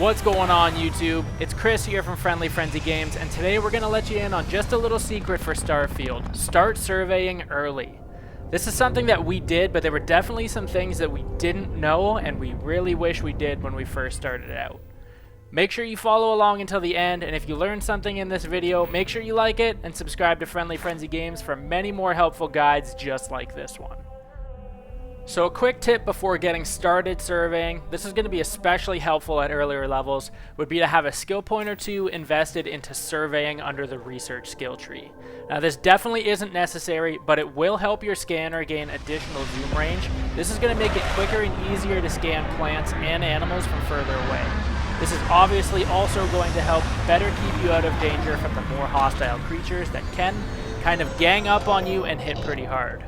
What's going on YouTube? It's Chris here from Friendly Frenzy Games, and today we're going to let you in on just a little secret for Starfield. Start surveying early. This is something that we did, but there were definitely some things that we didn't know and we really wish we did when we first started out. Make sure you follow along until the end, and if you learned something in this video, make sure you like it and subscribe to Friendly Frenzy Games for many more helpful guides just like this one. So a quick tip before getting started surveying, this is going to be especially helpful at earlier levels, would be to have a skill point or two invested into surveying under the research skill tree. Now this definitely isn't necessary, but it will help your scanner gain additional zoom range. This is going to make it quicker and easier to scan plants and animals from further away. This is obviously also going to help better keep you out of danger from the more hostile creatures that can kind of gang up on you and hit pretty hard.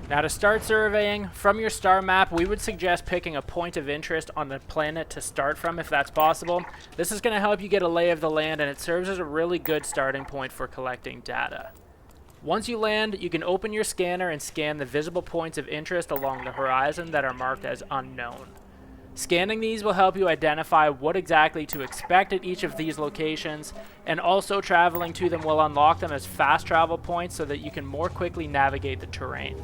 Now to start surveying, from your star map, we would suggest picking a point of interest on the planet to start from if that's possible. This is going to help you get a lay of the land, and it serves as a really good starting point for collecting data. Once you land, you can open your scanner and scan the visible points of interest along the horizon that are marked as unknown. Scanning these will help you identify what exactly to expect at each of these locations, and also traveling to them will unlock them as fast travel points so that you can more quickly navigate the terrain.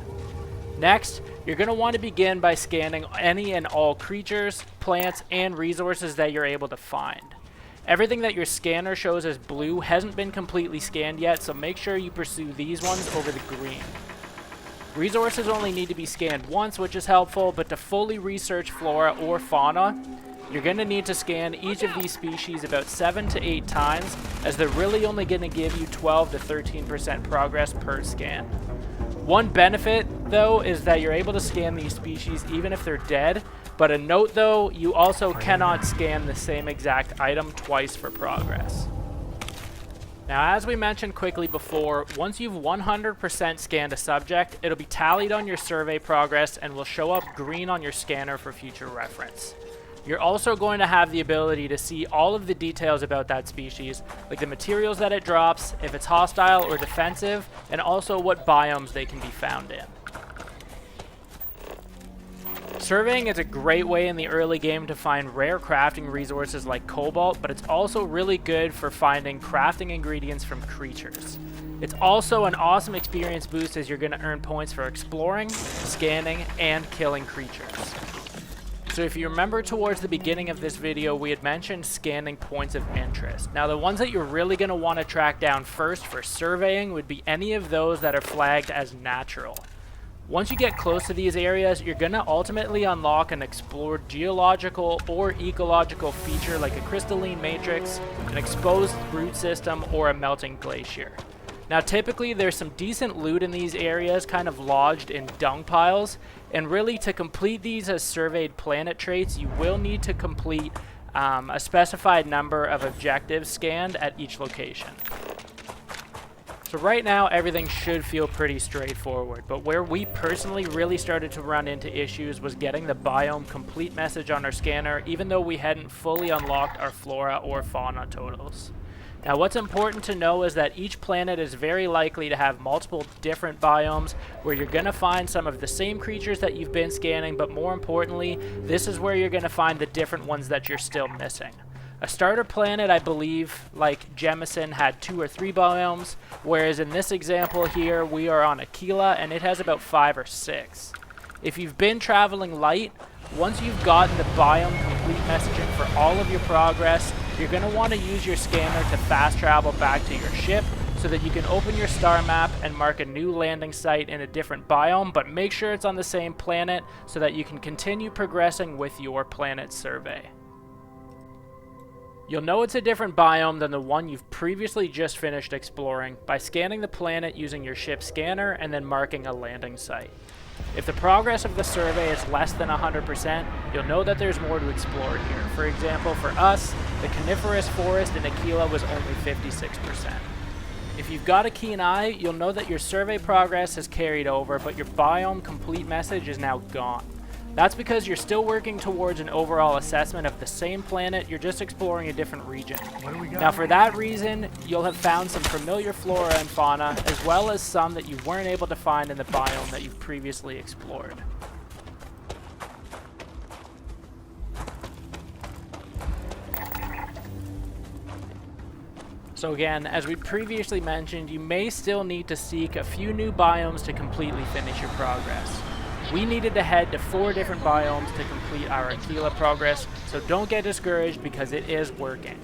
Next, you're going to want to begin by scanning any and all creatures, plants, and resources that you're able to find. Everything that your scanner shows as blue hasn't been completely scanned yet, so make sure you pursue these ones over the green. Resources only need to be scanned once, which is helpful, but to fully research Flora or Fauna, you're going to need to scan each of these species about 7 to 8 times, as they're really only going to give you 12 to 13% progress per scan. One benefit, though, is that you're able to scan these species even if they're dead, but a note, though, you also cannot scan the same exact item twice for progress. Now, as we mentioned quickly before, once you've 100% scanned a subject, it'll be tallied on your survey progress and will show up green on your scanner for future reference. You're also going to have the ability to see all of the details about that species, like the materials that it drops, if it's hostile or defensive, and also what biomes they can be found in. Surveying is a great way in the early game to find rare crafting resources like cobalt, but it's also really good for finding crafting ingredients from creatures. It's also an awesome experience boost as you're going to earn points for exploring, scanning, and killing creatures. So if you remember towards the beginning of this video, we had mentioned scanning points of interest. Now the ones that you're really going to want to track down first for surveying would be any of those that are flagged as natural. Once you get close to these areas, you're going to ultimately unlock an explored geological or ecological feature like a crystalline matrix, an exposed root system, or a melting glacier. Now typically there's some decent loot in these areas kind of lodged in dung piles, and really to complete these as surveyed planet traits you will need to complete a specified number of objectives scanned at each location. So right now everything should feel pretty straightforward, but where we personally really started to run into issues was getting the biome complete message on our scanner even though we hadn't fully unlocked our flora or fauna totals. Now what's important to know is that each planet is very likely to have multiple different biomes where you're going to find some of the same creatures that you've been scanning, but more importantly, this is where you're going to find the different ones that you're still missing. A starter planet, I believe, like Jemison, had 2 or 3 biomes, whereas in this example here, we are on Akila and it has about 5 or 6. If you've been traveling light, once you've gotten the biome complete messaging for all of your progress, you're going to want to use your scanner to fast travel back to your ship so that you can open your star map and mark a new landing site in a different biome, but make sure it's on the same planet so that you can continue progressing with your planet survey. You'll know it's a different biome than the one you've previously just finished exploring by scanning the planet using your ship scanner and then marking a landing site. If the progress of the survey is less than 100%, you'll know that there's more to explore here. For example, for us, the coniferous forest in Akila was only 56%. If you've got a keen eye, you'll know that your survey progress has carried over, but your biome complete message is now gone. That's because you're still working towards an overall assessment of the same planet, you're just exploring a different region. Now for that reason, you'll have found some familiar flora and fauna, as well as some that you weren't able to find in the biome that you've previously explored. So again, as we previously mentioned, you may still need to seek a few new biomes to completely finish your progress. We needed to head to 4 different biomes to complete our Akila progress, so don't get discouraged because it is working.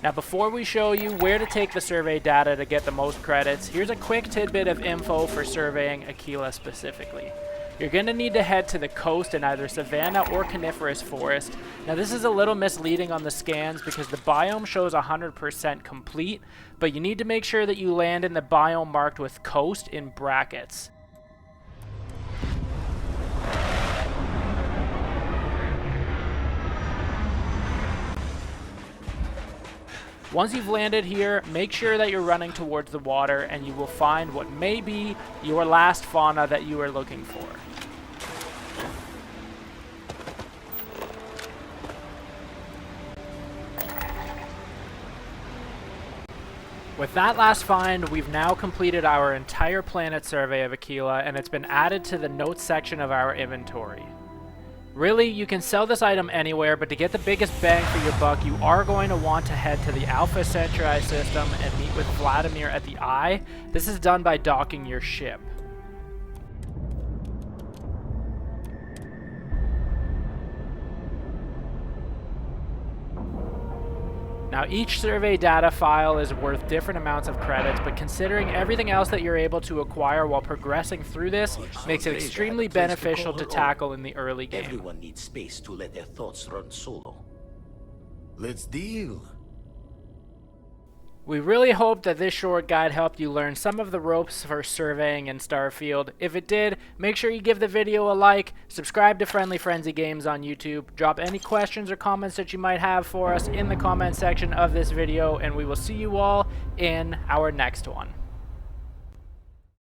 Now before we show you where to take the survey data to get the most credits, here's a quick tidbit of info for surveying Akila specifically. You're going to need to head to the coast in either savanna or coniferous forest. Now this is a little misleading on the scans because the biome shows 100% complete, but you need to make sure that you land in the biome marked with coast in brackets. Once you've landed here, make sure that you're running towards the water and you will find what may be your last fauna that you are looking for. With that last find, we've now completed our entire planet survey of Akila, and it's been added to the notes section of our inventory. Really, you can sell this item anywhere, but to get the biggest bang for your buck, you are going to want to head to the Alpha Centauri system and meet with Vladimir at the Eye. This is done by docking your ship. Now each survey data file is worth different amounts of credits, but considering everything else that you're able to acquire while progressing through this makes it extremely beneficial to tackle in the early game. Everyone needs space to let their thoughts run solo. Let's deal. We really hope that this short guide helped you learn some of the ropes for surveying in Starfield. If it did, make sure you give the video a like, subscribe to Friendly Frenzy Games on YouTube, drop any questions or comments that you might have for us in the comment section of this video, and we will see you all in our next one.